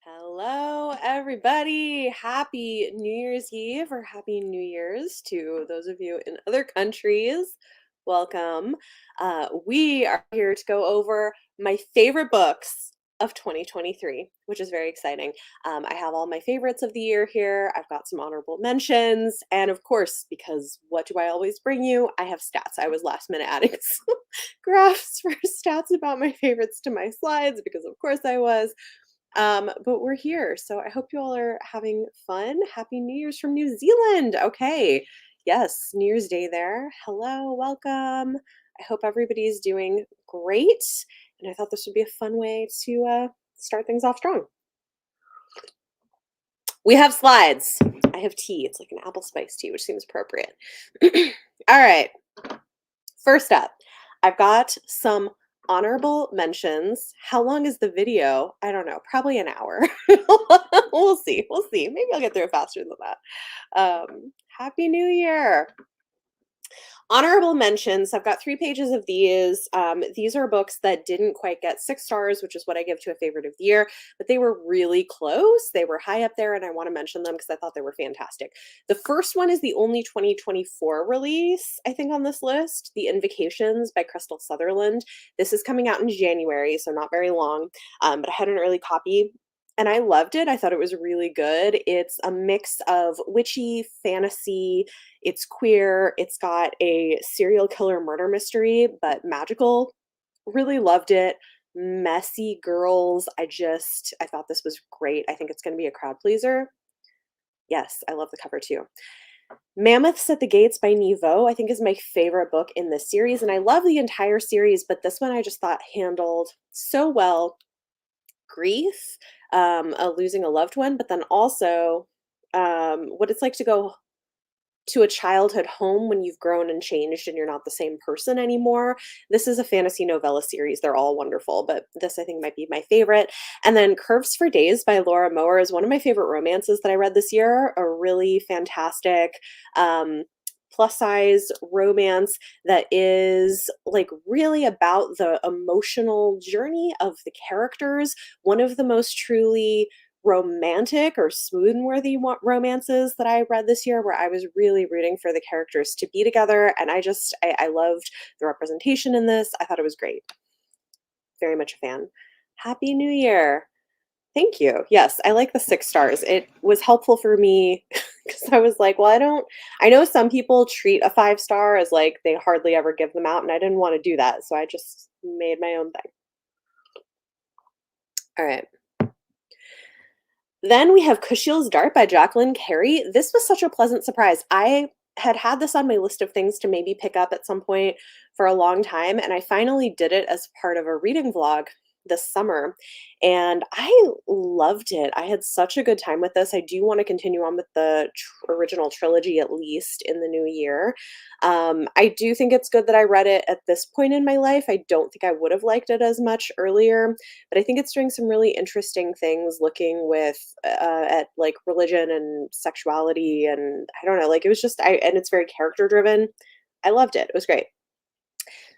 Hello, everybody. Happy New Year's Eve or Happy New Year's to those of you in other countries. Welcome. We are here to go over my favorite books of 2023, which is very exciting. I have all my favorites of the year here. I've got some honorable mentions. And of course, because what do I always bring you? I have stats. I was last minute adding some graphs for stats about my favorites to my slides because, of course, I was. But we're here, so I hope you all are having fun. Happy New Year's from New Zealand. Okay. Yes, New Year's Day there. Hello, welcome. I hope everybody's doing great. And I thought this would be a fun way to start things off strong. We have slides. I have tea. It's like an apple spice tea, which seems appropriate. All right. First up, I've got some honorable mentions. How long is the video? I don't know, probably an hour. We'll see. We'll see. Maybe I'll get through it faster than that. Happy New Year. Honorable mentions. I've got 3 pages of these. These are books that didn't quite get 6 stars, which is what I give to a favorite of the year, but they were really close. They were high up there, and I want to mention them because I thought they were fantastic. The first one is the only 2024 release, I think, on this list, The Invocations by Crystal Sutherland. This is coming out in January, so not very long, but I had an early copy. And I loved it. I thought it was really good. It's a mix of witchy fantasy, it's queer, it's got a serial killer murder mystery, but magical. Really loved it. Messy girls. I thought this was great. I think it's going to be a crowd pleaser. Yes, I love the cover too. Mammoths at the Gates by Niveau, I think is my favorite book in this series. And I love the entire series, but this one I just thought handled so well grief, losing a loved one, but then also what it's like to go to a childhood home when you've grown and changed and you're not the same person anymore. This is a fantasy novella series. They're all wonderful, but this I think might be my favorite. And then Curves for Days by Laura Mower is one of my favorite romances that I read this year. A really fantastic plus size romance that is like really about the emotional journey of the characters. One of the most truly romantic or swoon-worthy romances that I read this year, where I was really rooting for the characters to be together, and I loved the representation in this. I thought it was great. Very much a fan. Happy New Year. Thank you. Yes, I like the 6 stars. It was helpful for me because I was like, well, I know some people treat a 5 star as like they hardly ever give them out, and I didn't want to do that. So I just made my own thing. All right. Then we have Kushiel's Dart by Jacqueline Carey. This was such a pleasant surprise. I had this on my list of things to maybe pick up at some point for a long time, and I finally did it as part of a reading vlog this summer, and I loved it. I had such a good time with this. I do want to continue on with the original trilogy at least in the new year. I do think it's good that I read it at this point in my life. I don't think I would have liked it as much earlier, but I think it's doing some really interesting things looking with at like religion and sexuality, and I don't know, like it was just and it's very character driven. I loved it. It was great.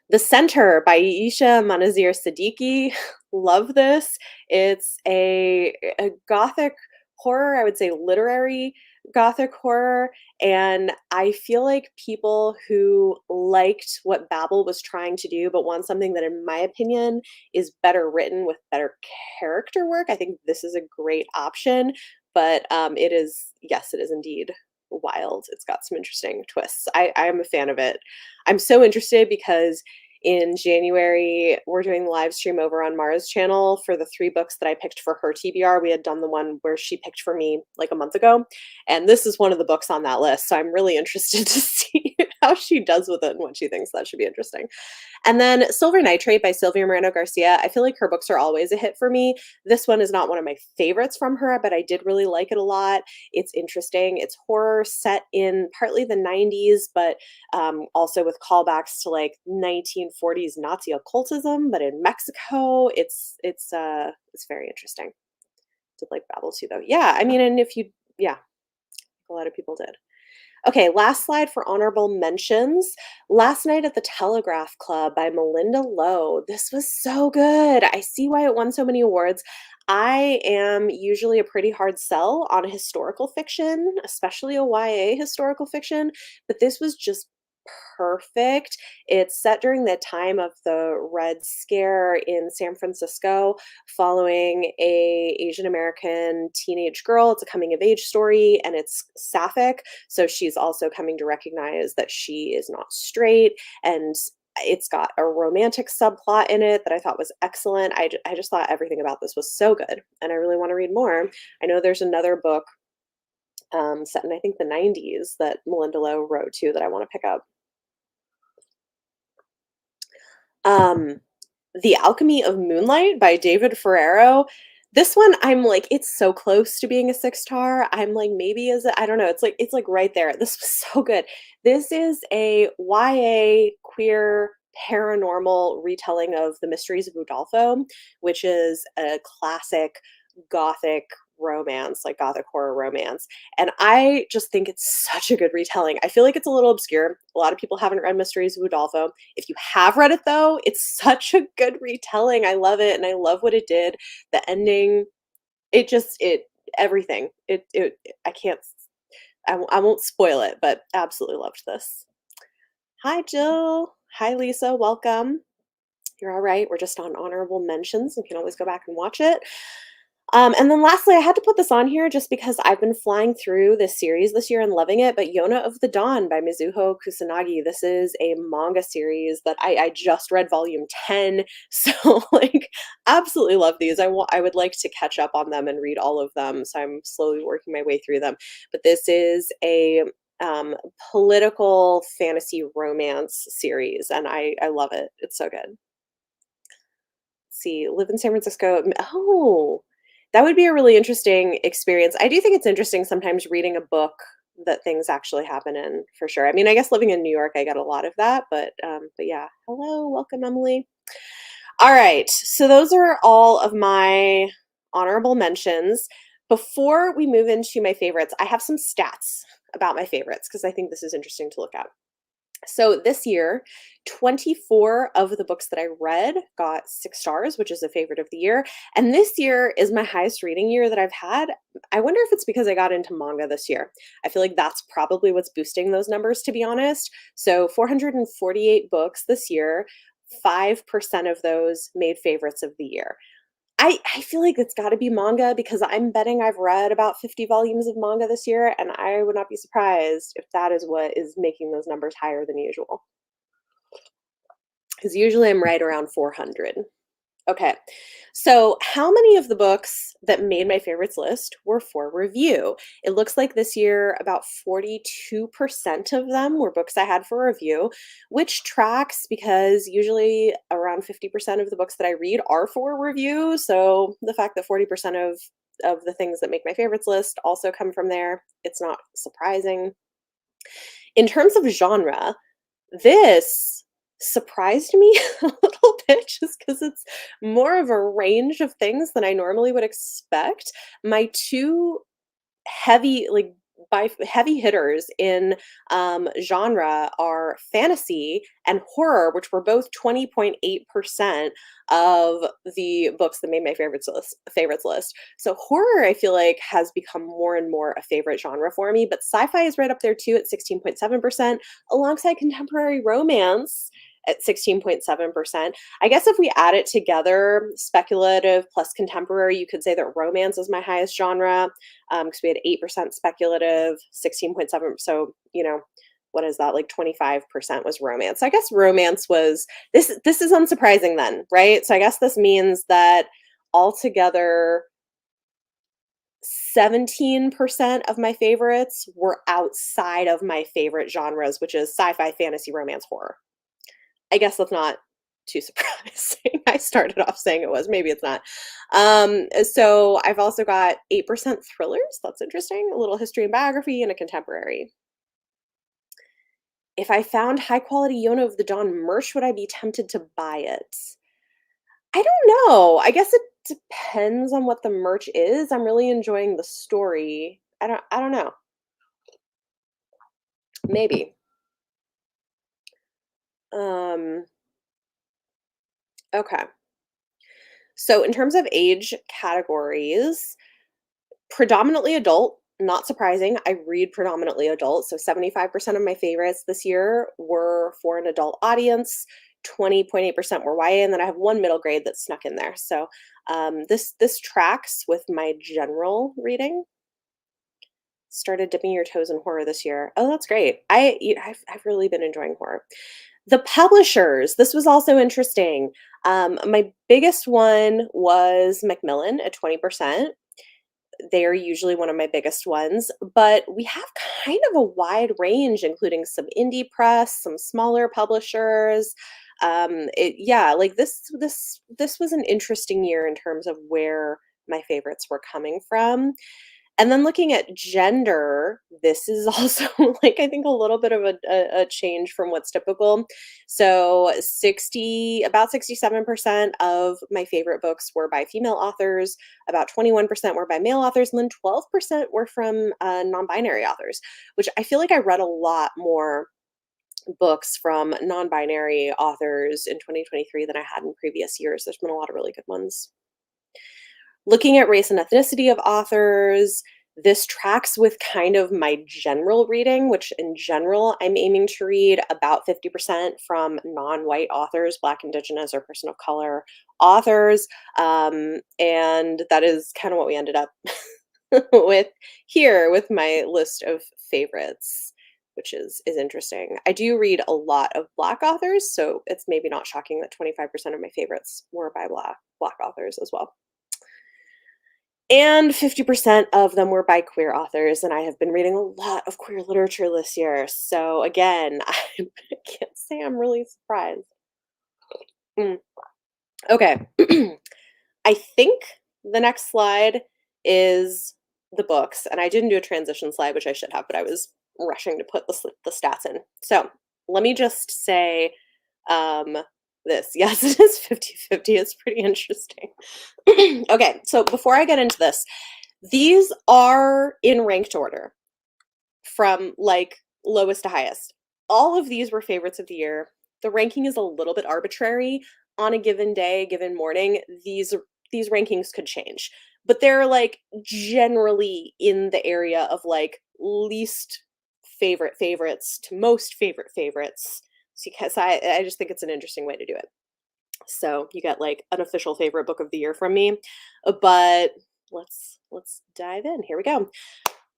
The Center by Aisha Manazir Siddiqui. Love this. It's a gothic horror, I would say literary gothic horror, and I feel like people who liked what Babel was trying to do but want something that in my opinion is better written with better character work, I think this is a great option, but it is, yes, it is indeed wild. It's got some interesting twists. I am a fan of it. I'm so interested because in January, we're doing the live stream over on Mara's channel for the 3 books that I picked for her TBR. We had done the one where she picked for me like a month ago, and this is one of the books on that list. So I'm really interested to see how she does with it and what she thinks. That should be interesting. And then Silver Nitrate by Sylvia Moreno Garcia. I feel like her books are always a hit for me. This one is not one of my favorites from her, but I did really like it a lot. It's interesting. It's horror set in partly the 90s, but also with callbacks to like 1940s Nazi occultism, but in Mexico. It's very interesting. Did like Babel too, though. Yeah, I mean, and if you, yeah, a lot of people did. Okay, last slide for honorable mentions. Last Night at the Telegraph Club by Melinda Lowe. This was so good. I see why it won so many awards. I am usually a pretty hard sell on historical fiction, especially a YA historical fiction, but this was just perfect. It's set during the time of the Red Scare in San Francisco, following a Asian American teenage girl. It's a coming of age story, and it's sapphic, so she's also coming to recognize that she is not straight, and it's got a romantic subplot in it that I thought was excellent. I just thought everything about this was so good, and I really want to read more. I know there's another book set in, I think, the 90s that Melinda Lowe wrote too that I want to pick up. Um, The Alchemy of Moonlight by David Ferrero. This one, I'm like, it's so close to being a 6 star. I'm like, maybe is it? I don't know. It's like right there. This was so good. This is a YA queer paranormal retelling of The Mysteries of Udolpho, which is a classic gothic romance, like gothic horror romance. And I just think it's such a good retelling. I feel like it's a little obscure. A lot of people haven't read Mysteries of Udolpho. If you have read it though, it's such a good retelling. I love it, and I love what it did. The ending, it everything. It I can't I won't spoil it, but absolutely loved this. Hi Jill. Hi Lisa. Welcome. You're all right. We're just on honorable mentions. You can always go back and watch it. And then lastly, I had to put this on here just because I've been flying through this series this year and loving it. But Yona of the Dawn by Mizuho Kusanagi. This is a manga series that I just read volume 10. So like absolutely love these. I would like to catch up on them and read all of them. So I'm slowly working my way through them. But this is a political fantasy romance series, and I love it. It's so good. See, live in San Francisco. Oh, that would be a really interesting experience. I do think it's interesting sometimes reading a book that things actually happen in, for sure. I mean, I guess living in New York, I got a lot of that, but yeah. Hello, welcome, Emily. All right, so those are all of my honorable mentions. Before we move into my favorites, I have some stats about my favorites because I think this is interesting to look at. So this year, 24 of the books that I read got 6 stars, which is a favorite of the year. And this year is my highest reading year that I've had. I wonder if it's because I got into manga this year. I feel like that's probably what's boosting those numbers, to be honest. So 448 books this year, 5% of those made favorites of the year. I feel like it's gotta be manga because I'm betting I've read about 50 volumes of manga this year, and I would not be surprised if that is what is making those numbers higher than usual. Because usually I'm right around 400. Okay. So, how many of the books that made my favorites list were for review? It looks like this year about 42% of them were books I had for review, which tracks because usually around 50% of the books that I read are for review. So, the fact that 40% of the things that make my favorites list also come from there, it's not surprising. In terms of genre, this surprised me a little bit just because it's more of a range of things than I normally would expect. My two heavy, like, by heavy hitters in genre are fantasy and horror, which were both 20.8% of the books that made my favorites list. So horror, I feel like, has become more and more a favorite genre for me, but sci-fi is right up there too at 16.7%, alongside contemporary romance at 16.7%. I guess if we add it together, speculative plus contemporary, you could say that romance is my highest genre, because we had 8% speculative, 16.7. So, what is that? Like 25% was romance. So I guess romance was this is unsurprising then, right? So I guess this means that altogether 17% of my favorites were outside of my favorite genres, which is sci-fi, fantasy, romance, horror. I guess that's not too surprising. I started off saying it was, maybe it's not. So I've also got 8% thrillers. That's interesting. A little history and biography and a contemporary. If I found high quality Yona of the Dawn merch, would I be tempted to buy it? I don't know. I guess it depends on what the merch is. I'm really enjoying the story. I don't know. Maybe. Um, okay. So in terms of age categories, predominantly adult, not surprising. I read predominantly adult. So 75% of my favorites this year were for an adult audience. 20.8% were YA, and then I have one middle grade that snuck in there. So this tracks with my general reading. Started dipping your toes in horror this year. Oh, that's great. I've really been enjoying horror. The publishers, this was also interesting. My biggest one was Macmillan at 20%. They're usually one of my biggest ones, but we have kind of a wide range, including some indie press, some smaller publishers. Yeah, like this was an interesting year in terms of where my favorites were coming from. And then looking at gender, this is also like I think a little bit of a change from what's typical. So 67% of my favorite books were by female authors, about 21% were by male authors, and then 12% were from non-binary authors, which I feel like I read a lot more books from non-binary authors in 2023 than I had in previous years. There's been a lot of really good ones. Looking at race and ethnicity of authors, this tracks with kind of my general reading, which in general, I'm aiming to read about 50% from non-white authors, Black, Indigenous, or person of color authors. And that is kind of what we ended up with here with my list of favorites, which is interesting. I do read a lot of Black authors, so it's maybe not shocking that 25% of my favorites were by Black authors as well. And 50% of them were by queer authors, and I have been reading a lot of queer literature this year. So again, I can't say I'm really surprised. Mm, okay. I think the next slide is the books, and I didn't do a transition slide, which I should have, but I was rushing to put the stats in. So let me just say um, this. Yes, it is 50-50. It's pretty interesting. Okay, so before I get into this, these are in ranked order from like lowest to highest. All of these were favorites of the year. The ranking is a little bit arbitrary. On a given day, given morning, these rankings could change. But they're like generally in the area of like least favorite favorites to most favorite favorites. So because I just think it's an interesting way to do it. So you get like an official favorite book of the year from me. But let's dive in. Here we go.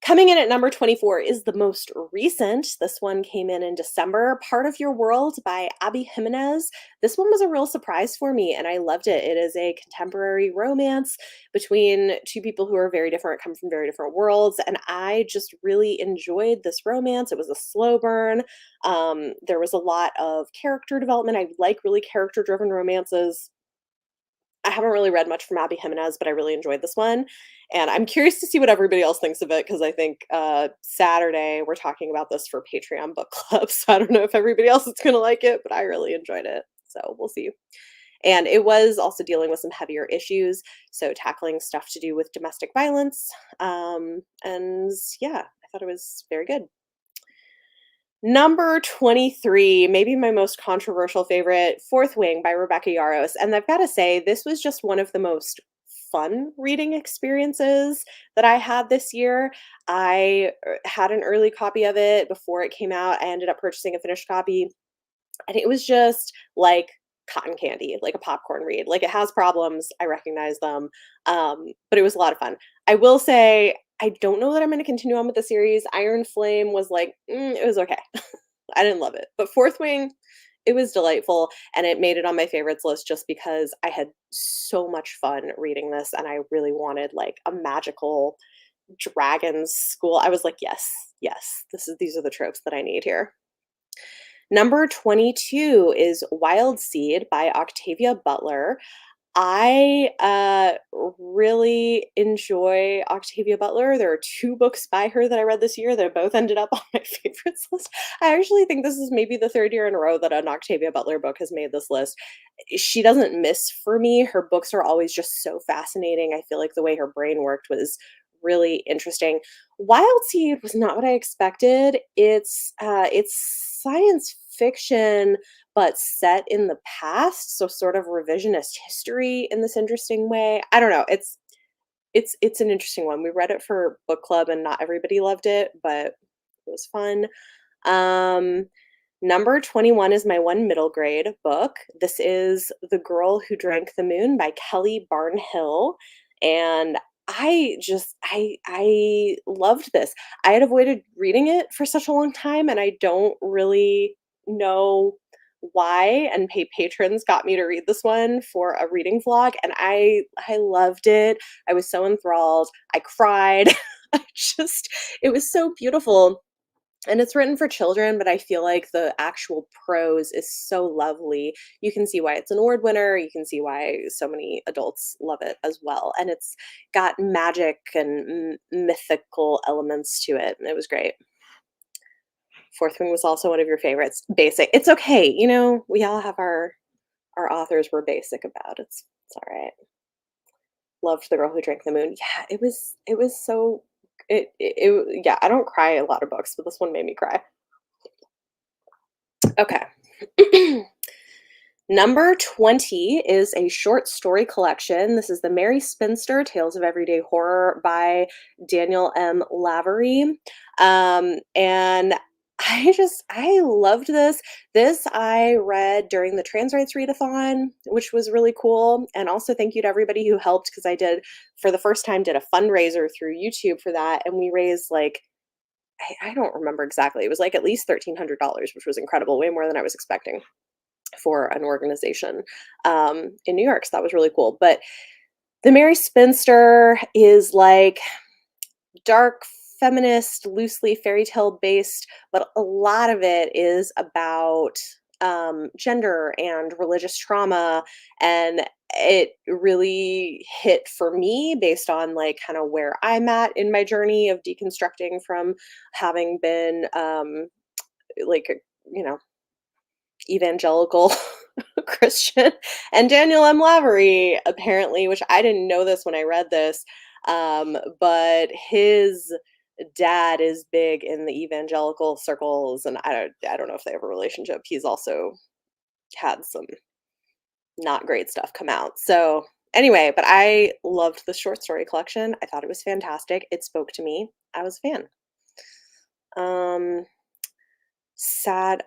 Coming in at number 24 is the most recent. This one came in December. Part of Your World by Abby Jimenez. This one was a real surprise for me, and I loved it. It is a contemporary romance between two people who are very different, come from very different worlds, and I just really enjoyed this romance. It was a slow burn. There was a lot of character development. I like really character-driven romances. I haven't really read much from Abby Jimenez, but I really enjoyed this one. And I'm curious to see what everybody else thinks of it because I think Saturday we're talking about this for Patreon book club. So I don't know if everybody else is going to like it, but I really enjoyed it. So we'll see. And it was also dealing with some heavier issues. So tackling stuff to do with domestic violence. And yeah, I thought it was very good. Number 23, maybe my most controversial favorite, Fourth Wing by Rebecca Yarros. And I've got to say, this was just one of the most fun reading experiences that I had this year. I had an early copy of it before it came out. I ended up purchasing a finished copy, and it was just like cotton candy, like a popcorn read. Like it has problems, I recognize them, but it was a lot of fun. I will say I don't know that I'm going to continue on with the series. Iron Flame was like, it was okay. I didn't love it. But Fourth Wing, it was delightful. And it made it on my favorites list just because I had so much fun reading this. And I really wanted like a magical dragon school. I was like, yes, yes, these are the tropes that I need here. Number 22 is Wild Seed by Octavia Butler. I really enjoy Octavia Butler. There are two books by her that I read this year that both ended up on my favorites list. I actually think this is maybe the third year in a row that an Octavia Butler book has made this list. She doesn't miss for me. Her books are always just so fascinating. I feel like the way her brain worked was really interesting. Wild Seed was not what I expected. It's science fiction, but set in the past, so sort of revisionist history in this interesting way. I don't know. It's an interesting one. We read it for book club and not everybody loved it, but it was fun. Um, Number 21 is my one middle grade book. This is The Girl Who Drank the Moon by Kelly Barnhill. And I loved this. I had avoided reading it for such a long time, and I don't really know why. And pay patrons got me to read this one for a reading vlog, and I loved it. I was so enthralled. I cried. I just it was so beautiful, and it's written for children, but I feel like the actual prose is so lovely. You can see why it's an award winner. You can see why so many adults love it as well. And it's got magic and mythical elements to it. It was great. Fourth Wing was also one of your favorites. Basic. It's okay. You know, we all have our authors we're basic about. It's all right. Loved The Girl Who Drank the Moon. Yeah, it was so yeah, I don't cry a lot of books, but this one made me cry. Okay. Number 20 is a short story collection. This is The Merry Spinster Tales of Everyday Horror by Daniel M. Lavery. And I loved this. This I read during the Trans Rights Readathon, which was really cool. And also thank you to everybody who helped, because I did, for the first time, did a fundraiser through YouTube for that. And we raised like, I don't remember exactly. It was like at least $1,300, which was incredible, way more than I was expecting for an organization in New York. So that was really cool. But The Merry Spinster is like dark feminist, loosely fairy tale based, but a lot of it is about gender and religious trauma. And it really hit for me based on like kind of where I'm at in my journey of deconstructing from having been like, you know, evangelical Christian. And Daniel M. Lavery, apparently, which I didn't know this when I read this, but his dad is big in the evangelical circles, and I don't know if they have a relationship. He's also had some not great stuff come out. So anyway, but I loved the short story collection. I thought it was fantastic. It spoke to me. I was a fan. Um, Sad.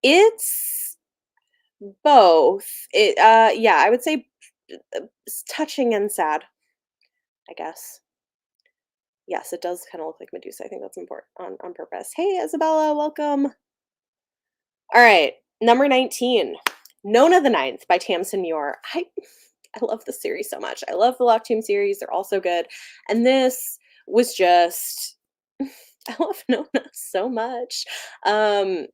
It's both. Yeah, I would say touching and sad, I guess. Yes, it does kind of look like Medusa. I think that's important on purpose. Hey, Isabella, welcome. All right, number 19, Nona the Ninth by Tamsin Muir. I love this series so much. I love the Locked Tomb series. They're all so good. And this was just I love Nona so much. I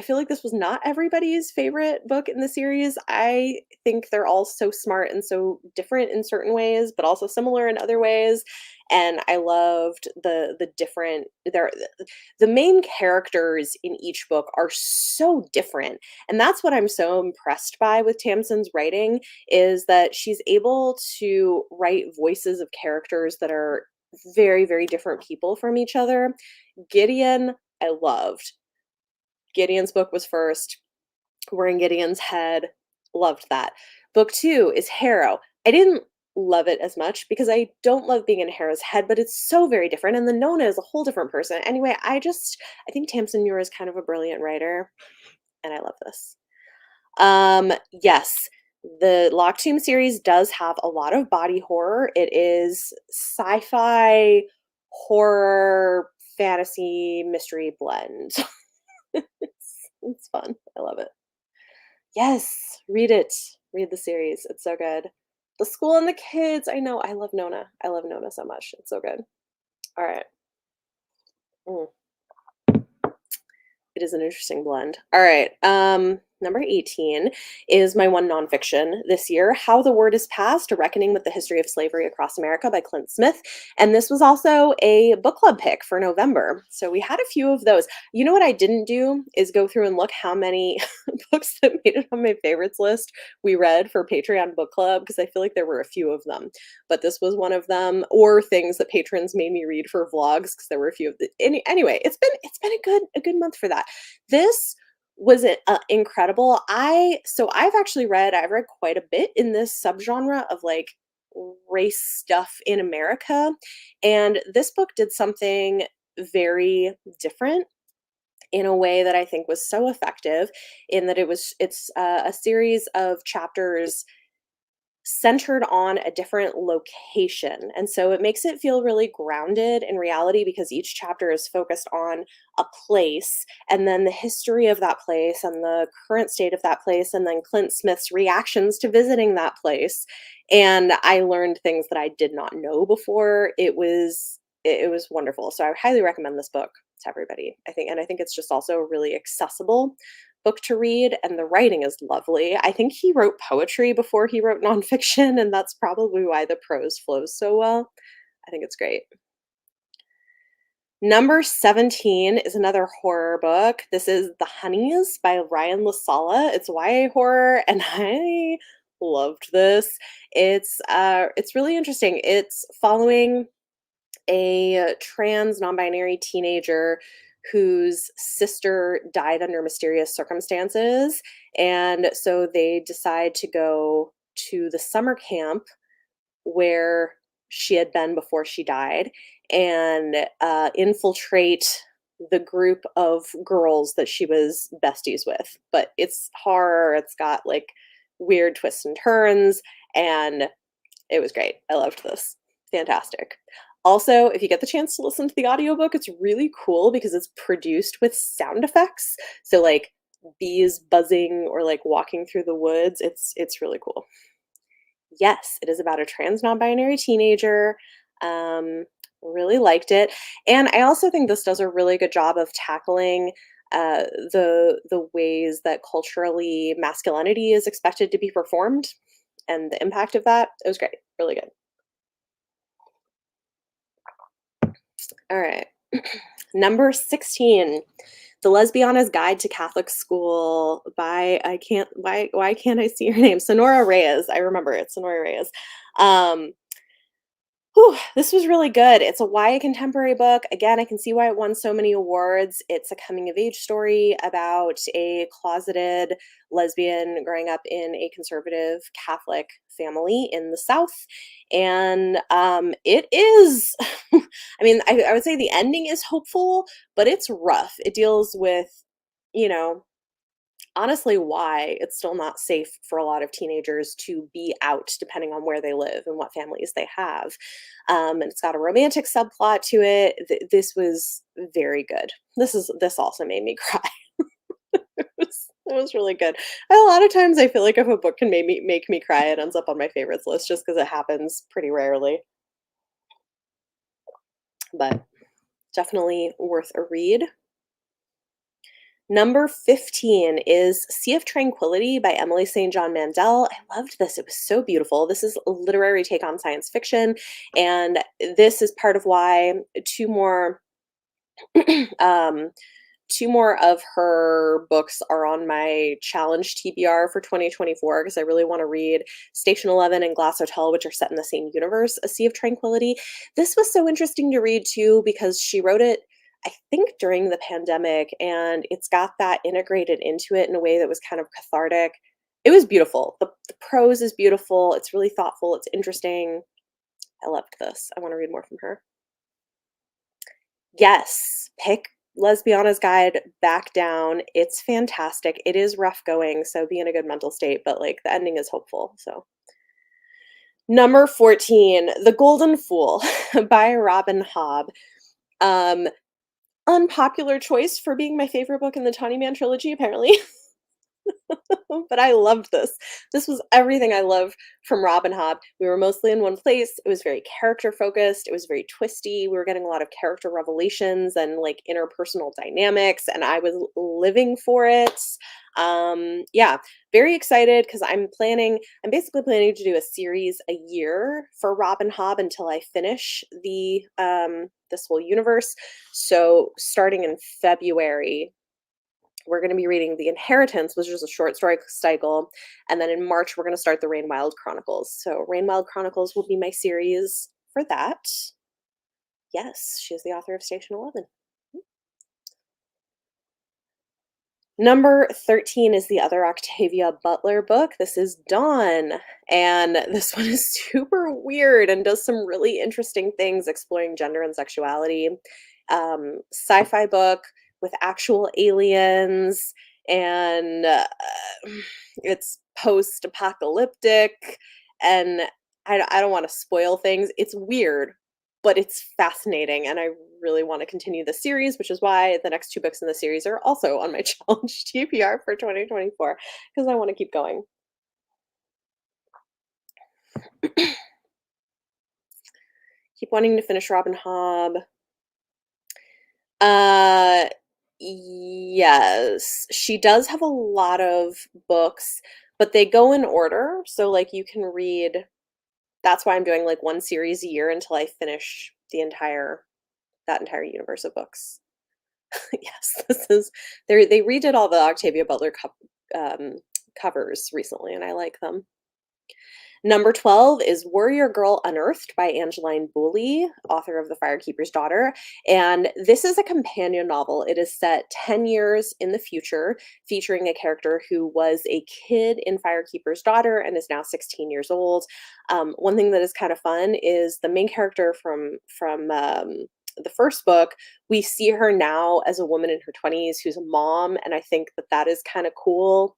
feel like this was not everybody's favorite book in the series. I think they're all so smart and so different in certain ways, but also similar in other ways. And I loved the different the main characters in each book are so different. And that's what I'm so impressed by with Tamsin's writing, is that she's able to write voices of characters that are very, very different people from each other. Gideon, I loved. Gideon's book was first. We're in Gideon's head. Loved that. Book two is Harrow. I didn't love it as much because I don't love being in Harrow's head, but it's so very different. And the Nona is a whole different person. Anyway, I think Tamsin Muir is kind of a brilliant writer, and I love this. Yes, the Locked Tomb series does have a lot of body horror. It is sci-fi, horror, fantasy, mystery blend. It's fun. I love it. Yes, read it. Read the series. It's so good. The School and the Kids. I know. I love Nona. I love Nona so much. It's so good. All right. Mm. It is an interesting blend. All right. Number 18 is my one nonfiction this year, How the Word is Passed, A Reckoning with the History of Slavery Across America by Clint Smith. And this was also a book club pick for November. So we had a few of those. You know what I didn't do is go through and look how many books that made it on my favorites list we read for Patreon book club, because I feel like there were a few of them. But this was one of them, or things that patrons made me read for vlogs, because there were a few of the anyway, it's been a good month for that. This was it incredible. I've read quite a bit in this subgenre of like race stuff in America, and this book did something very different in a way that I think was so effective, in that it's a series of chapters centered on a different location. And so it makes it feel really grounded in reality, because each chapter is focused on a place, and then the history of that place and the current state of that place, and then Clint Smith's reactions to visiting that place. And I learned things that I did not know before. It was wonderful. So I highly recommend this book to everybody. I think it's just also a really accessible book to read, and the writing is lovely. I think he wrote poetry before he wrote nonfiction, and that's probably why the prose flows so well. I think it's great. Number 17 is another horror book. This is The Honeys by Ryan LaSala. It's YA horror, and I loved this. It's really interesting. It's following a trans non-binary teenager whose sister died under mysterious circumstances, and so they decide to go to the summer camp where she had been before she died, and infiltrate the group of girls that she was besties with. But it's horror, it's got like weird twists and turns, and it was great. I loved this. Fantastic. Also, if you get the chance to listen to the audiobook, it's really cool because it's produced with sound effects. So like bees buzzing or like walking through the woods. It's really cool. Yes, it is about a trans non-binary teenager. Um, really liked it. And I also think this does a really good job of tackling the ways that culturally masculinity is expected to be performed, and the impact of that. It was great. Really good. All right. Number 16, The Lesbiana's Guide to Catholic School by why can't I see her name? Sonora Reyes. I remember it. Sonora Reyes. Um, Whew, this was really good. It's a YA contemporary book. Again, I can see why it won so many awards. It's a coming of age story about a closeted lesbian growing up in a conservative Catholic family in the South. And it is, I would say the ending is hopeful, but it's rough. It deals with, you know, honestly why it's still not safe for a lot of teenagers to be out, depending on where they live and what families they have. And it's got a romantic subplot to it. This was very good. This also made me cry. It was really good. A lot of times I feel like if a book can make me cry, it ends up on my favorites list, just because it happens pretty rarely. But definitely worth a read. Number 15 is Sea of Tranquility by Emily St. John Mandel. I loved this. It was so beautiful. This is a literary take on science fiction, and this is part of why um, two more of her books are on my challenge TBR for 2024, because I really want to read Station 11 and Glass Hotel, which are set in the same universe as Sea of Tranquility. This was so interesting to read too, because she wrote it, I think, during the pandemic, and it's got that integrated into it in a way that was kind of cathartic. It was beautiful. The prose is beautiful. It's really thoughtful. It's interesting. I loved this. I want to read more from her. Yes, pick Lesbiana's Guide back down. It's fantastic. It is rough going, so be in a good mental state, but like the ending is hopeful. So number 14, The Golden Fool by Robin Hobb. Um, Unpopular choice for being my favorite book in the Tawny Man trilogy, apparently. But I loved this. This was everything I love from Robin Hobb. We were mostly in one place. It was very character focused. It was very twisty. We were getting a lot of character revelations and like interpersonal dynamics, and I was living for it. Yeah, very excited because I'm basically planning to do a series a year for Robin Hobb until I finish this whole universe. So starting in February, we're going to be reading The Inheritance, which is a short story cycle. And then in March, we're going to start the Rain Wild Chronicles. So, Rain Wild Chronicles will be my series for that. Yes, she is the author of Station 11. Number 13 is the other Octavia Butler book. This is Dawn. And this one is super weird and does some really interesting things exploring gender and sexuality. Sci-fi book with actual aliens, and it's post-apocalyptic, and I don't want to spoil things. It's weird, but it's fascinating, and I really want to continue the series, which is why the next two books in the series are also on my challenge TPR for 2024 because I want to keep going. Keep wanting to finish Robin Hobb. Uh, yes, she does have a lot of books, but they go in order. So, like, you can read, that's why I'm doing like one series a year until I finish that entire universe of books. Yes, they redid all the Octavia Butler um, covers recently, and I like them. Number 12 is Warrior Girl Unearthed by Angeline Boulley, author of The Firekeeper's Daughter. And this is a companion novel. It is set 10 years in the future, featuring a character who was a kid in Firekeeper's Daughter and is now 16 years old. One thing that is kind of fun is the main character from the first book, we see her now as a woman in her 20s who's a mom, and I think that that is kind of cool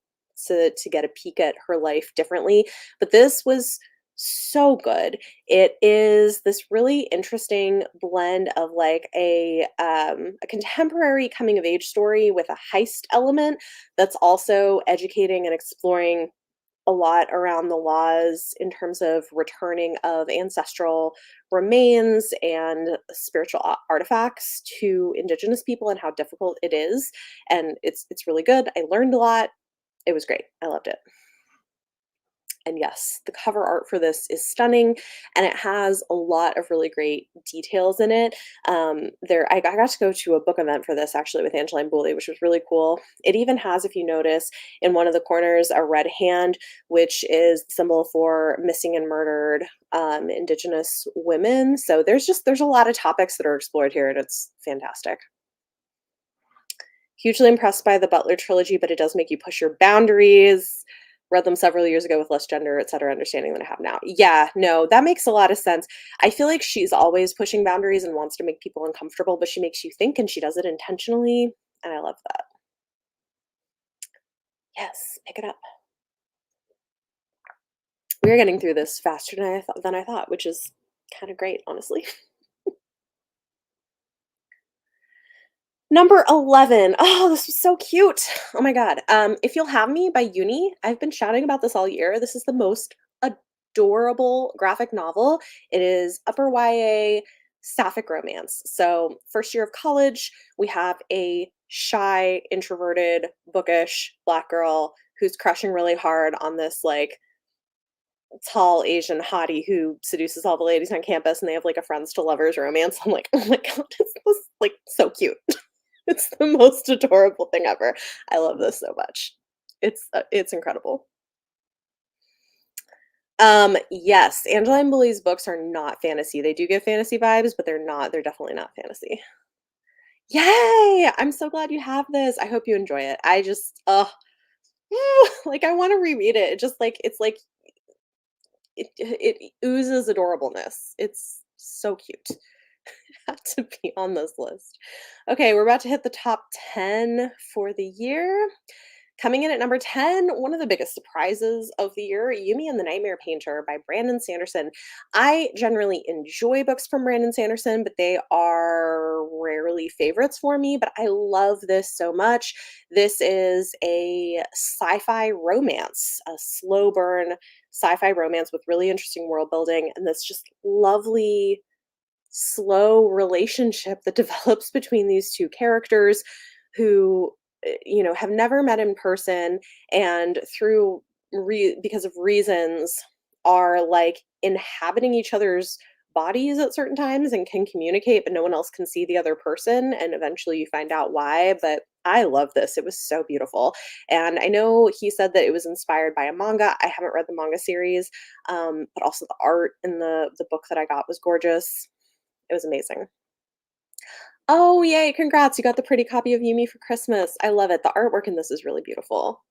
to get a peek at her life differently. But this was so good. It is this really interesting blend of like a contemporary coming of age story with a heist element that's also educating and exploring a lot around the laws in terms of returning of ancestral remains and spiritual artifacts to indigenous people and how difficult it is. And it's really good. I learned a lot. It was great. I loved it. And yes, the cover art for this is stunning, and it has a lot of really great details in it. I got to go to a book event for this actually with Angeline Boulley, which was really cool. It even has, if you notice, in one of the corners a red hand, which is the symbol for missing and murdered Indigenous women. So there's a lot of topics that are explored here, and it's fantastic. Hugely impressed by the Butler trilogy, but it does make you push your boundaries. Read them several years ago with less gender, et cetera, understanding than I have now. Yeah, no, that makes a lot of sense. I feel like she's always pushing boundaries and wants to make people uncomfortable, but she makes you think and she does it intentionally. And I love that. Yes, pick it up. We're getting through this faster than I thought, which is kind of great, honestly. Number 11. Oh, this was so cute. Oh my god. If You'll Have Me by Uni. I've been shouting about this all year. This is the most adorable graphic novel. It is upper YA sapphic romance. So, first year of college, we have a shy, introverted, bookish black girl who's crushing really hard on this like tall Asian hottie who seduces all the ladies on campus, and they have like a friends to lovers romance. I'm like, oh my god, this was like so cute. It's the most adorable thing ever. I love this so much. It's incredible. Yes, Angeline Boulley's books are not fantasy. They do give fantasy vibes, but they're definitely not fantasy. Yay! I'm so glad you have this. I hope you enjoy it. I just like I want to reread it. It just like it's like it oozes adorableness. It's so cute. Had to be on this list. Okay, we're about to hit the top 10 for the year. Coming in at number 10, one of the biggest surprises of the year, Yumi and the Nightmare Painter by Brandon Sanderson. I generally enjoy books from Brandon Sanderson, but they are rarely favorites for me. But I love this so much. This is a sci fi romance, a slow burn sci fi romance with really interesting world building and this just lovely, slow relationship that develops between these two characters who have never met in person and through because of reasons are like inhabiting each other's bodies at certain times and can communicate but no one else can see the other person and eventually you find out why. But I love this. It was so beautiful. And I know he said that it was inspired by a manga. I haven't read the manga series, but also the art in the book that I got was gorgeous. It was amazing. Oh, yay, congrats, you got the pretty copy of Yumi for Christmas. I love it. The artwork in this is really beautiful.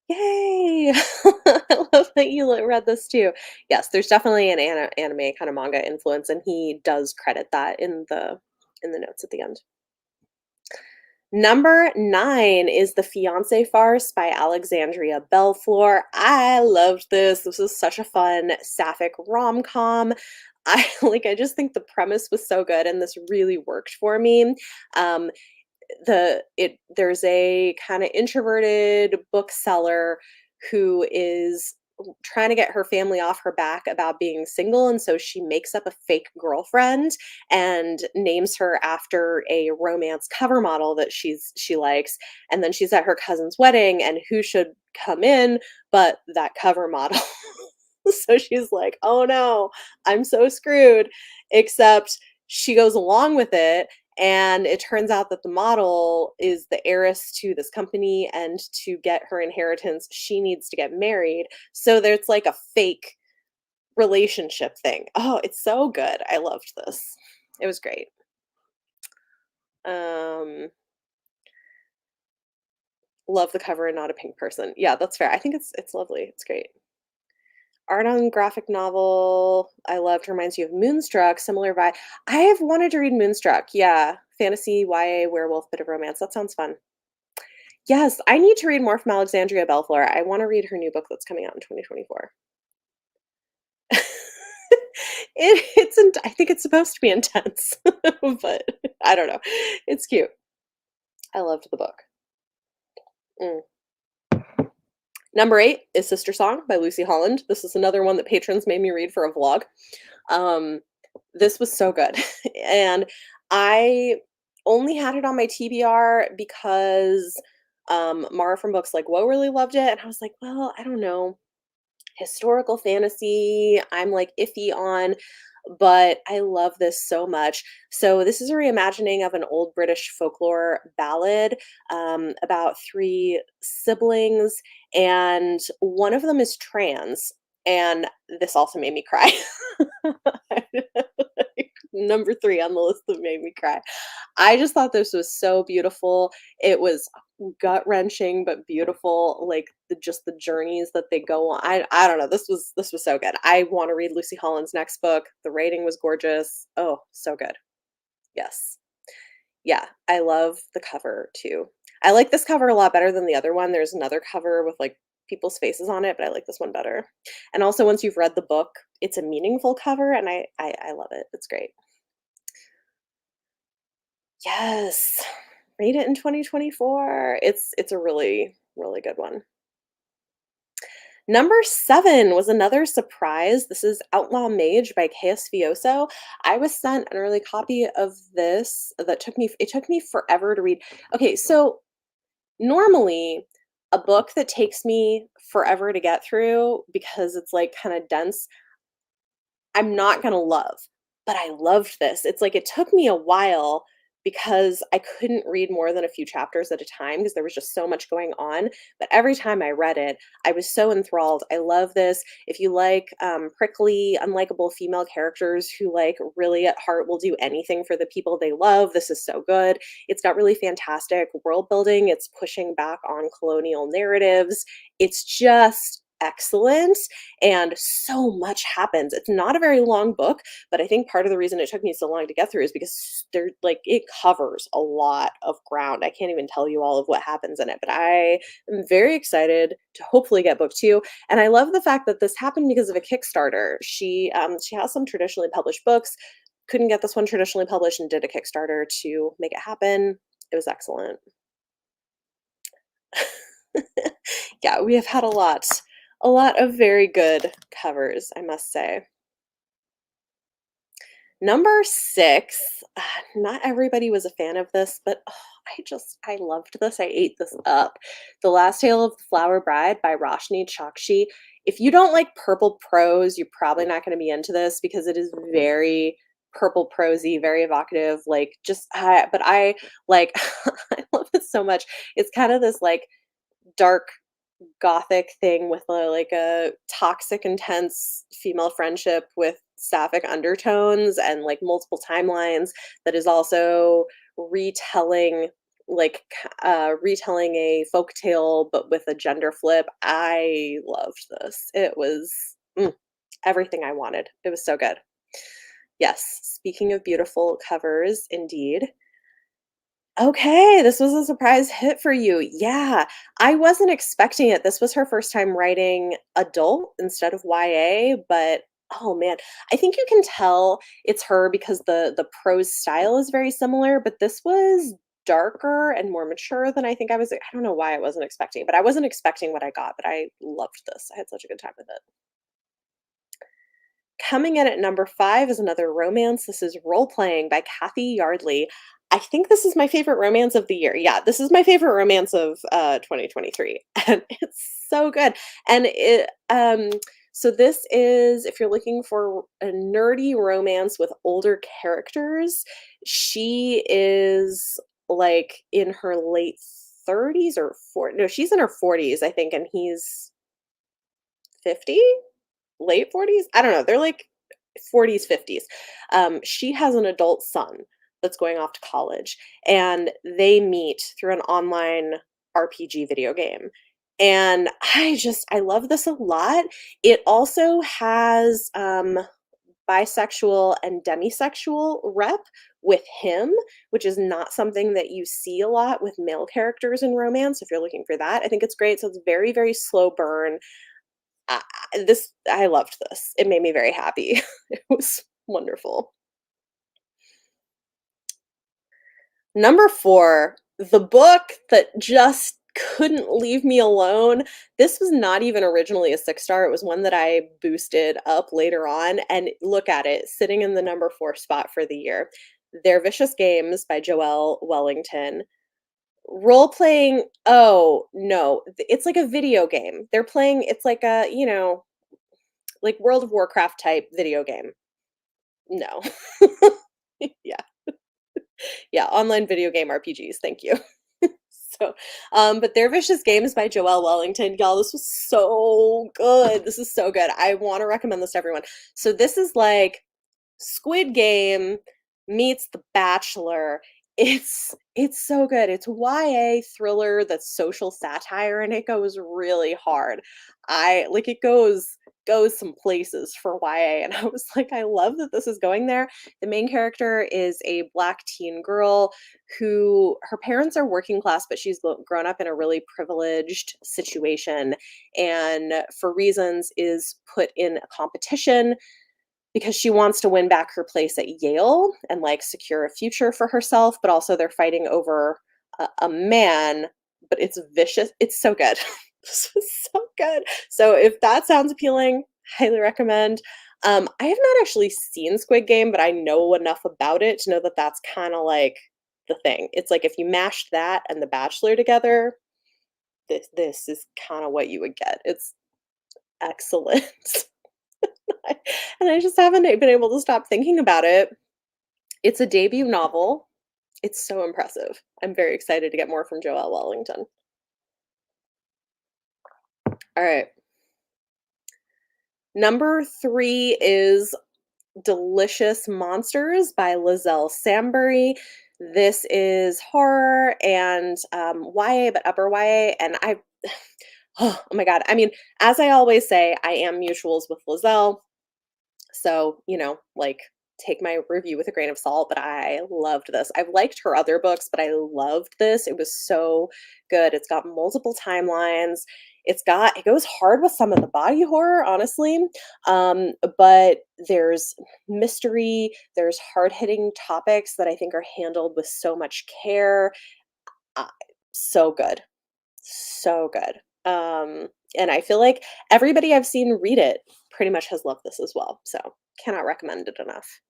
Yay! I love that you read this too. Yes, there's definitely an anime kind of manga influence, and he does credit that in the notes at the end. Number 9 is The Fiancé Farce by Alexandria Belflor. I loved this. This was such a fun sapphic rom-com. I just think the premise was so good and this really worked for me. Um, there's a kind of introverted bookseller who is trying to get her family off her back about being single and so she makes up a fake girlfriend and names her after a romance cover model that she likes, and then she's at her cousin's wedding and who should come in but that cover model. So she's like, "Oh no, I'm so screwed." Except she goes along with it, and it turns out that the model is the heiress to this company, and to get her inheritance, she needs to get married. So there's like a fake relationship thing. Oh, it's so good. I loved this. It was great. Um, love the cover and not a pink person. Yeah, that's fair. I think it's lovely. It's great. Art on graphic novel I loved, reminds you of Moonstruck, similar vibe. I have wanted to read Moonstruck, yeah. Fantasy, YA, werewolf, bit of romance, that sounds fun. Yes, I need to read more from Alexandria Belflor. I wanna read her new book that's coming out in 2024. I think it's supposed to be intense, but I don't know. It's cute. I loved the book. Mm. Number 8 is Sister Song by Lucy Holland. This is another one that patrons made me read for a vlog. Um, this was so good. And I only had it on my TBR because Mara from Books Like Whoa really loved it. And I was like, well, I don't know. Historical fantasy, I'm like iffy on, but I love this so much. So, this is a reimagining of an old British folklore ballad about three siblings, and one of them is trans. And this also made me cry. Number 3 on the list that made me cry. I just thought this was so beautiful. It was gut-wrenching, but beautiful, like, just the journeys that they go on. I don't know, this was so good. I wanna read Lucy Holland's next book. The writing was gorgeous. Oh, so good. Yes. Yeah, I love the cover too. I like this cover a lot better than the other one. There's another cover with, like, people's faces on it, but I like this one better. And also, once you've read the book, it's a meaningful cover, and I love it. It's great. Yes. Read it in 2024. It's a really, really good one. Number 7 was another surprise. This is Outlaw Mage by K.S. Fioso. I was sent an early copy of this that took me forever to read. Okay, so normally a book that takes me forever to get through because it's like kind of dense, I'm not gonna love, but I loved this. It's like it took me a while because I couldn't read more than a few chapters at a time because there was just so much going on. But every time I read it, I was so enthralled. I love this. If you like prickly, unlikable female characters who like really at heart will do anything for the people they love, this is so good. It's got really fantastic world building. It's pushing back on colonial narratives. It's just excellent, and so much happens. It's not a very long book, but I think part of the reason it took me so long to get through is because it covers a lot of ground. I can't even tell you all of what happens in it, but I am very excited to hopefully get book 2. And I love the fact that this happened because of a Kickstarter. She has some traditionally published books, couldn't get this one traditionally published, and did a Kickstarter to make it happen. It was excellent. Yeah, we have had a lot of very good covers, I must say. Number 6, not everybody was a fan of this, but I loved this. I ate this up. The Last Tale of the Flower Bride by Roshni Chokshi. If you don't like purple prose, you're probably not going to be into this because it is very purple prosy, very evocative. But I like, I love it so much. It's kind of this like dark gothic thing with a toxic, intense female friendship with sapphic undertones and like multiple timelines that is also retelling retelling a folk tale but with a gender flip. I loved this. It was everything I wanted. It was so good. Yes, speaking of beautiful covers, indeed. Okay, this was a surprise hit for you. Yeah, I wasn't expecting it. This was her first time writing adult instead of YA, but oh man, I think you can tell it's her because the prose style is very similar, but this was darker and more mature than I don't know why I wasn't expecting, but I wasn't expecting what I got, but I loved this. I had such a good time with it. Coming in at number 5 is another romance. This is Role Playing by Kathy Yardley. I think this is my favorite romance of the year. Yeah, this is my favorite romance of 2023, and it's so good. And so this is if you're looking for a nerdy romance with older characters. She is like in her late 30s or 40. No, she's in her 40s, I think, and he's 50, late 40s. I don't know. They're like 40s, 50s. She has an adult son that's going off to college, and they meet through an online RPG video game. And I love this a lot. It also has bisexual and demisexual rep with him, which is not something that you see a lot with male characters in romance. If you're looking for that, I think it's great. So it's very, very slow burn. I loved this. It made me very happy. It was wonderful. Number 4, the book that just couldn't leave me alone. This was not even originally a 6-star. It was one that I boosted up later on, and look at it, sitting in the number 4 spot for the year. They're Vicious Games by Joelle Wellington. Role playing, oh no, it's like a video game. They're playing, it's like a, like World of Warcraft type video game. No. Yeah. Yeah, online video game RPGs, thank you. So, but They're Vicious Games by Joelle Wellington. Y'all, this was so good. This is so good. I want to recommend this to everyone. So this is like Squid Game meets The Bachelor. It's so good. It's YA thriller that's social satire, and it goes really hard. I like it goes some places for YA, and I was like, I love that this is going there. The main character is a Black teen girl who her parents are working class, but she's grown up in a really privileged situation, and for reasons is put in a competition because she wants to win back her place at Yale and like secure a future for herself, but also they're fighting over a man, but it's vicious. It's so good. This was so good. So if that sounds appealing, highly recommend. I have not actually seen Squid Game, but I know enough about it to know that that's kind of like the thing. It's like if you mashed that and The Bachelor together, this is kind of what you would get. It's excellent. And I just haven't been able to stop thinking about it. It's a debut novel. It's so impressive. I'm very excited to get more from Joelle Wellington. All right. Number 3 is Delicious Monsters by Lizelle Sambury. This is horror and YA, but upper YA. And Oh my god. I mean, as I always say, I am mutuals with Lizelle. So, like, take my review with a grain of salt, but I loved this. I've liked her other books, but I loved this. It was so good. It's got multiple timelines. It goes hard with some of the body horror, honestly. But there's mystery, there's hard-hitting topics that I think are handled with so much care. Uh, so good. So good. And I feel like everybody I've seen read it pretty much has loved this as well. So cannot recommend it enough.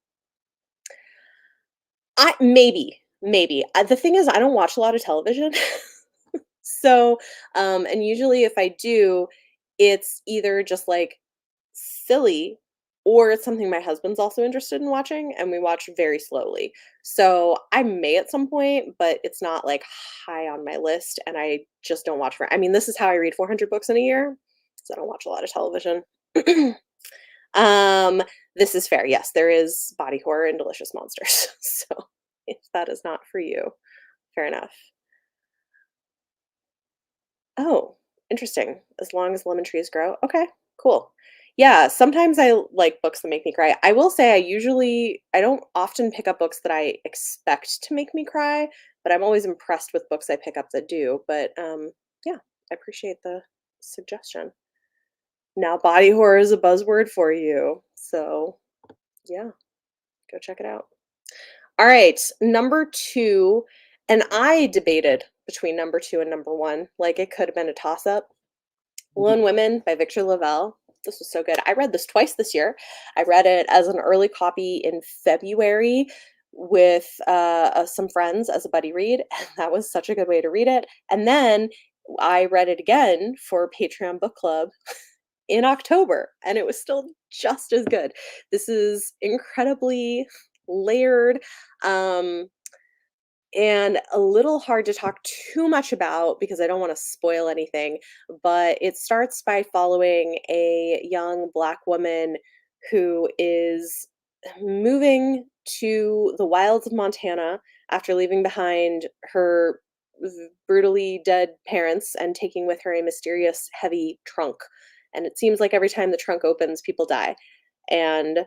Maybe. The thing is, I don't watch a lot of television. So, and usually if I do, it's either just like silly or it's something my husband's also interested in watching and we watch very slowly. So I may at some point, but it's not like high on my list and I just don't watch I mean, this is how I read 400 books in a year. So I don't watch a lot of television. um, this is fair. Yes, there is body horror and delicious monsters. So if that is not for you, fair enough. Oh, interesting. As long as lemon trees grow. Okay, cool. Yeah, sometimes I like books that make me cry. I will say I don't often pick up books that I expect to make me cry, but I'm always impressed with books I pick up that do. But yeah, I appreciate the suggestion. Now body horror is a buzzword for you. So, yeah, go check it out. All right, number 2, and I debated between number 2 and number 1, like it could have been a toss up. Lone Women by Victor Lavelle. This was so good. I read this twice this year. I read it as an early copy in February with some friends as a buddy read, and that was such a good way to read it. And then I read it again for Patreon book club in October, and it was still just as good. This is incredibly layered. Um, and a little hard to talk too much about because I don't want to spoil anything, but it starts by following a young Black woman who is moving to the wilds of Montana after leaving behind her brutally dead parents and taking with her a mysterious heavy trunk. And it seems like every time the trunk opens, people die. And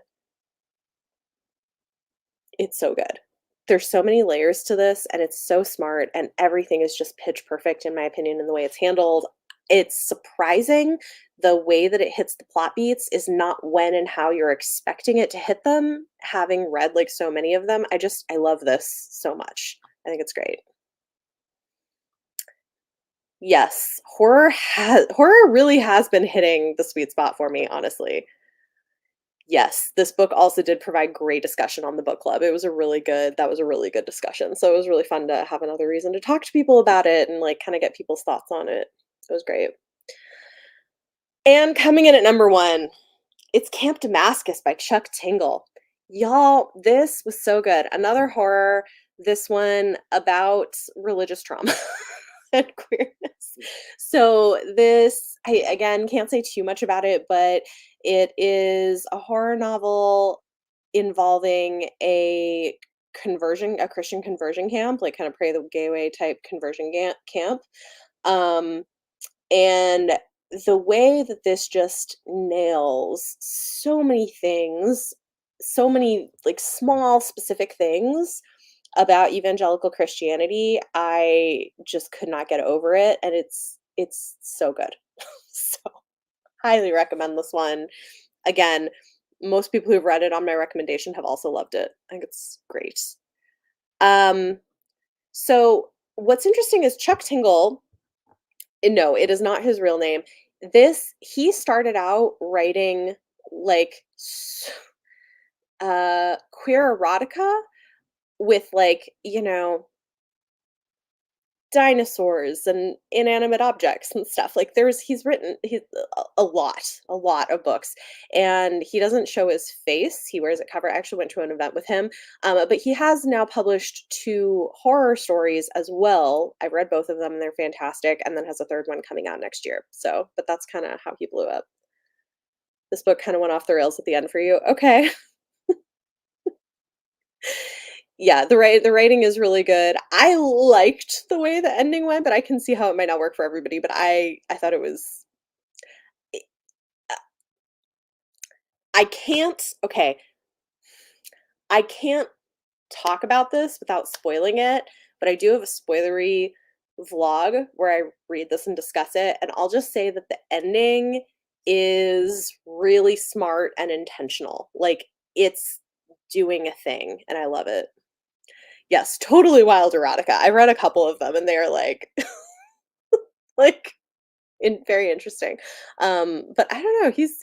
it's so good. There's so many layers to this, and it's so smart, and everything is just pitch perfect, in my opinion, in the way it's handled. It's surprising the way that it hits the plot beats is not when and how you're expecting it to hit them. Having read like so many of them, I love this so much. I think it's great. Yes, horror really has been hitting the sweet spot for me, honestly. Yes, this book also did provide great discussion on the book club. That was a really good discussion. So it was really fun to have another reason to talk to people about it and like kind of get people's thoughts on it. So it was great. And coming in at number 1, it's Camp Damascus by Chuck Tingle. Y'all, this was so good. Another horror, this one about religious trauma and queerness. So this I again can't say too much about it, but it is a horror novel involving a Christian conversion camp, like kind of Pray the Gay Way type conversion camp. Um and the way that this just nails so many things, so many like small specific things about evangelical Christianity, I just could not get over it and it's so good. So, highly recommend this one. Again, most people who've read it on my recommendation have also loved it. I think it's great. Um so what's interesting is Chuck Tingle, no, it is not his real name. He started out writing like queer erotica with like, dinosaurs and inanimate objects and stuff. Like he's a lot of books, and he doesn't show his face. He wears a cover. I actually went to an event with him, but he has now published 2 horror stories as well. I read both of them, and they're fantastic. And then has a third one coming out next year. So, but that's kind of how he blew up. This book kind of went off the rails at the end for you. Okay. Yeah, the writing is really good. I liked the way the ending went, but I can see how it might not work for everybody, but I thought it was I I can't okay, I can't talk about this without spoiling it, but I do have a spoilery vlog where I read this and discuss it, and I'll just say that the ending is really smart and intentional. Like, it's doing a thing, and I love it. Yes, totally wild erotica. I read a couple of them, and they are like, very interesting. But I don't know, he's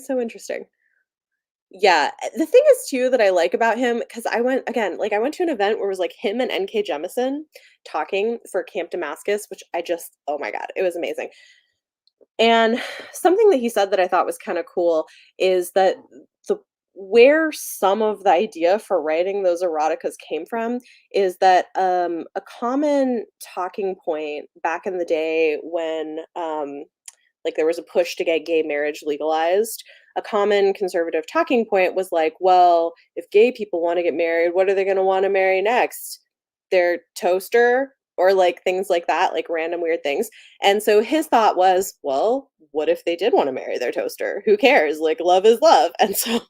so interesting. Yeah, the thing is too that I like about him because I went again, like I went to an event where it was like him and NK Jemisin talking for Camp Damascus, which I just oh my god, it was amazing. And something that he said that I thought was kind of cool is that the where some of the idea for writing those eroticas came from is that a common talking point back in the day when like there was a push to get gay marriage legalized. A common conservative talking point was like, well, if gay people want to get married, what are they going to want to marry next? Their toaster or like things like that, like random weird things. And so his thought was, well, what if they did want to marry their toaster? Who cares? Like love is love. And so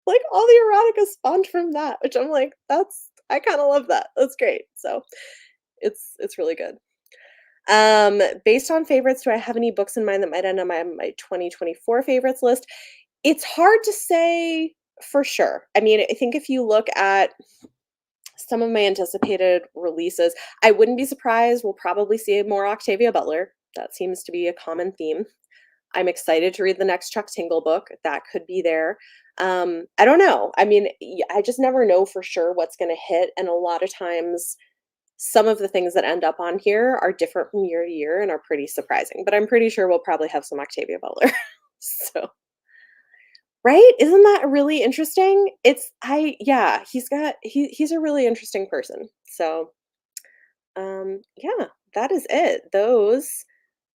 like all the erotica spawned from that, which I'm like, that's I kind of love that. That's great. So it's really good. Based on favorites, do I have any books in mind that might end on my 2024 favorites list? It's hard to say for sure. I mean, I think if you look at some of my anticipated releases, I wouldn't be surprised we'll probably see more Octavia Butler. That seems to be a common theme. I'm excited to read the next Chuck Tingle book. That could be there. I don't know. I mean, I just never know for sure what's going to hit, and a lot of times some of the things that end up on here are different from year to year and are pretty surprising, but I'm pretty sure we'll probably have some Octavia Butler. So, right? Isn't that really interesting? It's I yeah, he's a really interesting person. So, yeah, that is it. Those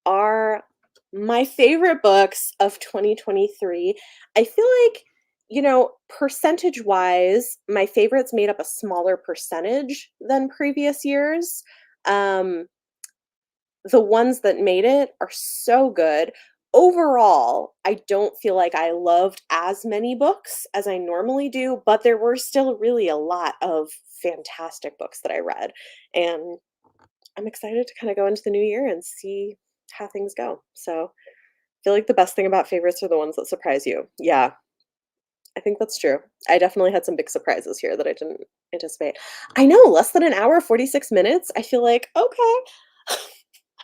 are my favorite books of 2023. I feel like, percentage wise, my favorites made up a smaller percentage than previous years. Um, the ones that made it are so good. Overall, I don't feel like I loved as many books as I normally do, but there were still really a lot of fantastic books that I read. And I'm excited to kind of go into the new year and see how things go. So I feel like the best thing about favorites are the ones that surprise you. Yeah, I think that's true. I definitely had some big surprises here that I didn't anticipate. I know, less than an hour, 46 minutes. I feel like, okay,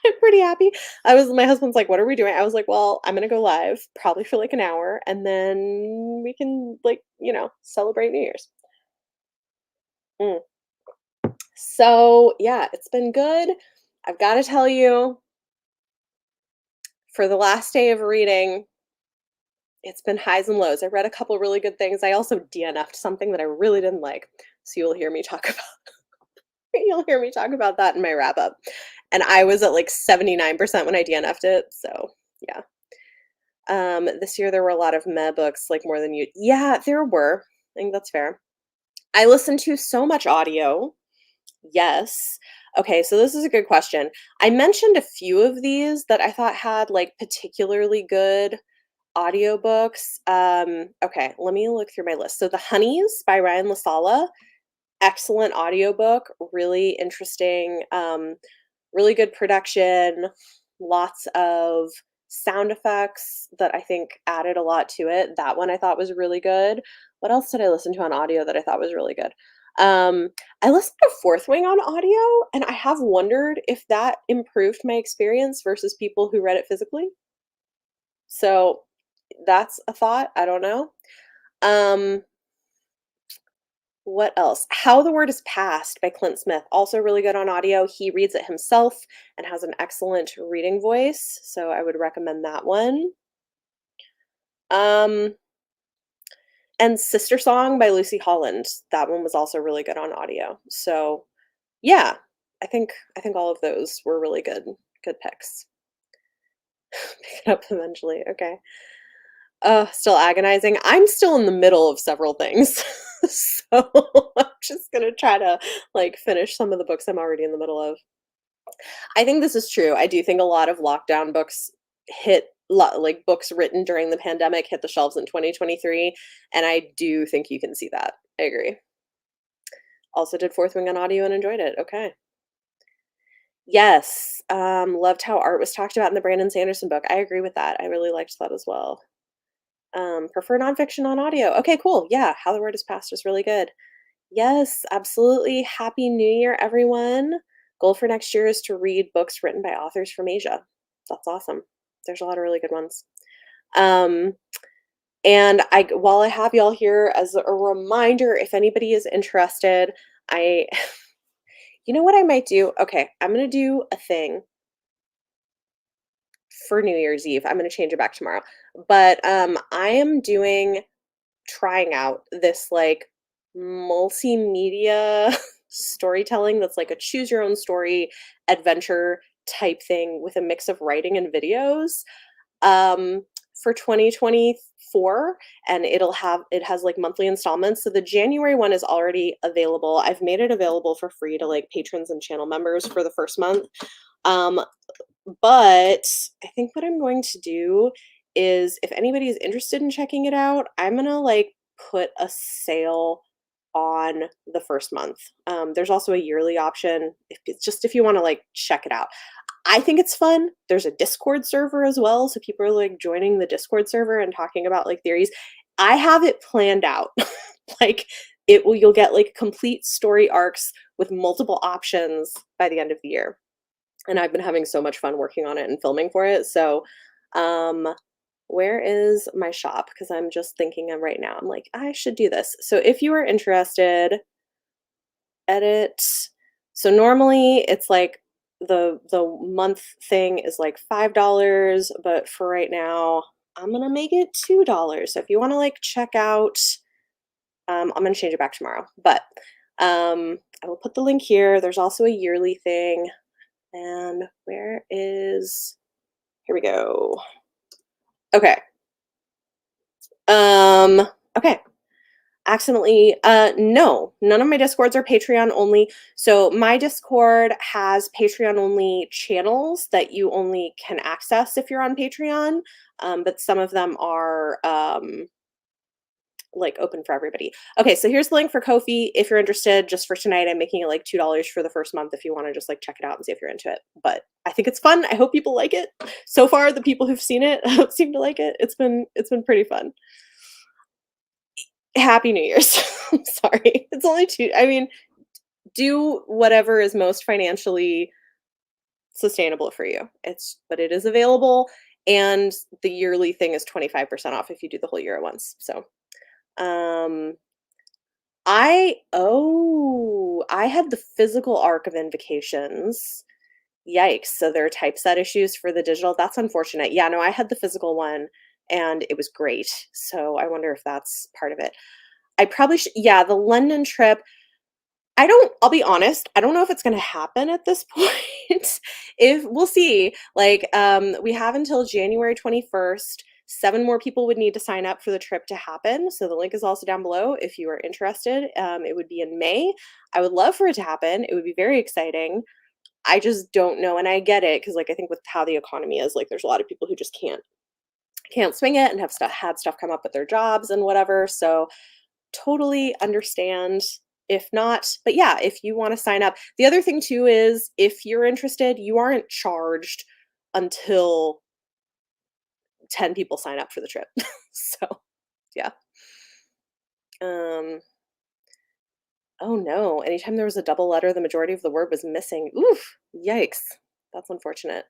I'm pretty happy. My husband's like, what are we doing? I was like, well, I'm going to go live probably for like an hour and then we can, like, celebrate New Year's. Mm. So, yeah, it's been good. I've got to tell you, for the last day of reading, it's been highs and lows. I read a couple really good things. I also DNF'd something that I really didn't like. So you'll hear me talk about you'll hear me talk about that in my wrap up. And I was at like 79% when I DNF'd it. So yeah. This year there were a lot of meh books, like more than you. Yeah, there were. I think that's fair. I listened to so much audio. Yes. Okay, so this is a good question. I mentioned a few of these that I thought had like particularly good audiobooks. Okay, let me look through my list. So The Honeys by Ryan LaSala, excellent audiobook, really interesting, really good production, lots of sound effects that I think added a lot to it. That one I thought was really good. What else did I listen to on audio that I thought was really good? Um, I listened to Fourth Wing on audio, and I have wondered if that improved my experience versus people who read it physically. So that's a thought. I don't know. Um, what else? How the Word is Passed by Clint Smith, also really good on audio. He reads it himself and has an excellent reading voice, so I would recommend that one. Um, and Sister Song by Lucy Holland. That one was also really good on audio. So, yeah, I think all of those were really good picks. Pick it up eventually. Okay. Still agonizing. I'm still in the middle of several things. So I'm just gonna try to like finish some of the books I'm already in the middle of. I think this is true. I do think a lot of lockdown books like books written during the pandemic hit the shelves in 2023, and I do think you can see that. I agree. Also did Fourth Wing on audio and enjoyed it. Okay. Yes. Loved how art was talked about in the Brandon Sanderson book. I agree with that. I really liked that as well. Prefer nonfiction on audio. Okay, cool. Yeah, How the Word is Passed is really good. Yes, absolutely. Happy New Year, everyone. Goal for next year is to read books written by authors from Asia. That's awesome. There's a lot of really good ones. Um, and while I have y'all here as a reminder, if anybody is interested, I, you know what I might do? Okay, I'm gonna do a thing for New Year's Eve. I'm gonna change it back tomorrow. But I am trying out this like multimedia storytelling that's like a choose your own story adventure type thing with a mix of writing and videos for 2024, and it has like monthly installments. So the January one is already available. I've made it available for free to like patrons and channel members for the first month. um but I think what I'm going to do is if anybody is interested in checking it out, I'm gonna like put a sale on the first month. There's also a yearly option if it's just if you want to like check it out. I think it's fun. There's a Discord server as well, so people are like joining the Discord server and talking about like theories. I have it planned out. Like you'll get like complete story arcs with multiple options by the end of the year, and I've been having so much fun working on it and filming for it. So, um, where is my shop? Because I'm just thinking of right now. I'm like, I should do this. So if you are interested, edit. So normally it's like the month thing is like $5, but for right now, I'm gonna make it $2. So if you want to like check out, I'm gonna change it back tomorrow. But I will put the link here. There's also a yearly thing. And where is, here we go. Okay. Okay. Accidentally, no, none of my Discords are Patreon only. So my Discord has Patreon only channels that you only can access if you're on Patreon. But some of them are, like open for everybody. Okay, so here's the link for Ko-fi. If you're interested, just for tonight, I'm making it like $2 for the first month if you want to just like check it out and see if you're into it. But I think it's fun. I hope people like it. So far, the people who've seen it seem to like it. It's been pretty fun. Happy New Year's. I'm sorry. It's only two. I mean, do whatever is most financially sustainable for you. But it is available, and the yearly thing is 25% off if you do the whole year at once. So um I had the physical arc of Invocations. Yikes. So there are typeset issues for the digital. That's unfortunate. Yeah, no, I had the physical one and it was great. So I wonder if that's part of it. I probably should, yeah, the London trip. I'll be honest, I don't know if it's gonna happen at this point. If we'll see. Like, we have until January 21st. 7 more people would need to sign up for the trip to happen. So the link is also down below if you are interested. It would be in May. I would love for it to happen. It would be very exciting. I just don't know. And I get it because like I think with how the economy is, like there's a lot of people who just can't swing it and have had stuff come up with their jobs and whatever. So totally understand if not. But yeah, if you want to sign up. The other thing too is if you're interested, you aren't charged until 10 people sign up for the trip. So, yeah. Um oh no, anytime there was a double letter, the majority of the word was missing. Oof, yikes. That's unfortunate.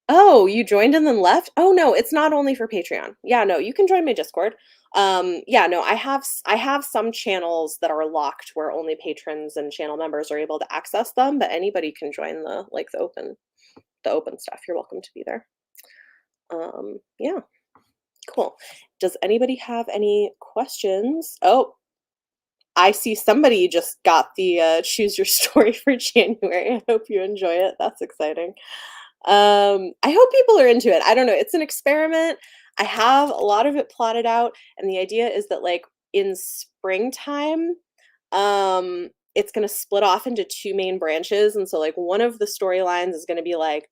Oh, you joined and then left? Oh no, it's not only for Patreon. Yeah, no, you can join my Discord. Yeah, no, I have some channels that are locked where only patrons and channel members are able to access them, but anybody can join the open stuff. You're welcome to be there. Yeah, cool. Does anybody have any questions? Oh, I see somebody just got the choose your story for January. I hope you enjoy it. That's exciting. I hope people are into it. I don't know. It's an experiment. I have a lot of it plotted out, and the idea is that, like, in springtime, it's gonna split off into 2 main branches, and so, like, one of the storylines is gonna be, like,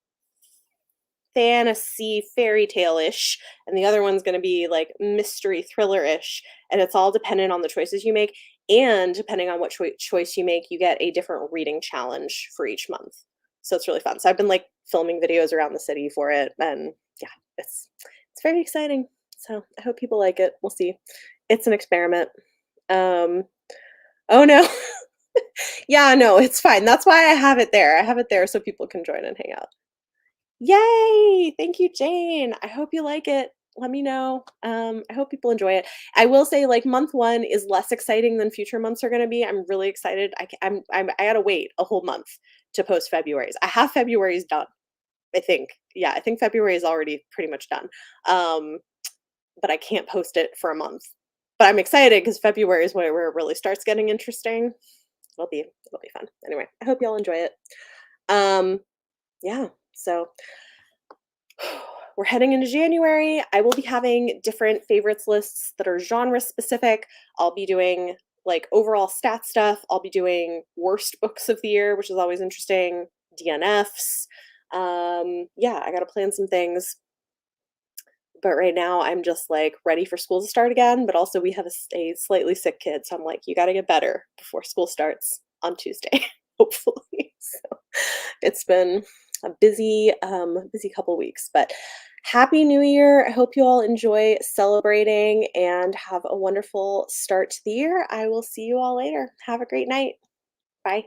fantasy fairy tale-ish, and the other one's gonna be, like, mystery thriller-ish, and it's all dependent on the choices you make, and depending on what choice you make, you get a different reading challenge for each month. So it's really fun. So I've been, like, filming videos around the city for it, and yeah, it's very exciting. So I hope people like it. We'll see. It's an experiment. Um, oh no. Yeah, no, it's fine. That's why I have it there. I have it there so people can join and hang out. Yay! Thank you, Jane. I hope you like it. Let me know. I hope people enjoy it. I will say, like, month 1 is less exciting than future months are gonna be. I'm really excited. I gotta wait a whole month to post February's. I have February's done, I think. Yeah, I think February is already pretty much done. Um, but I can't post it for a month. But I'm excited because February is where it really starts getting interesting. It'll be fun. Anyway, I hope y'all enjoy it. Um, yeah, so we're heading into January. I will be having different favorites lists that are genre specific. I'll be doing like overall stat stuff. I'll be doing worst books of the year, which is always interesting. DNFs. Yeah, I got to plan some things. But right now, I'm just like ready for school to start again. But also, we have a slightly sick kid. So I'm like, you got to get better before school starts on Tuesday, hopefully. So it's been a busy couple weeks, but happy new year. I hope you all enjoy celebrating and have a wonderful start to the year. I will see you all later. Have a great night. Bye.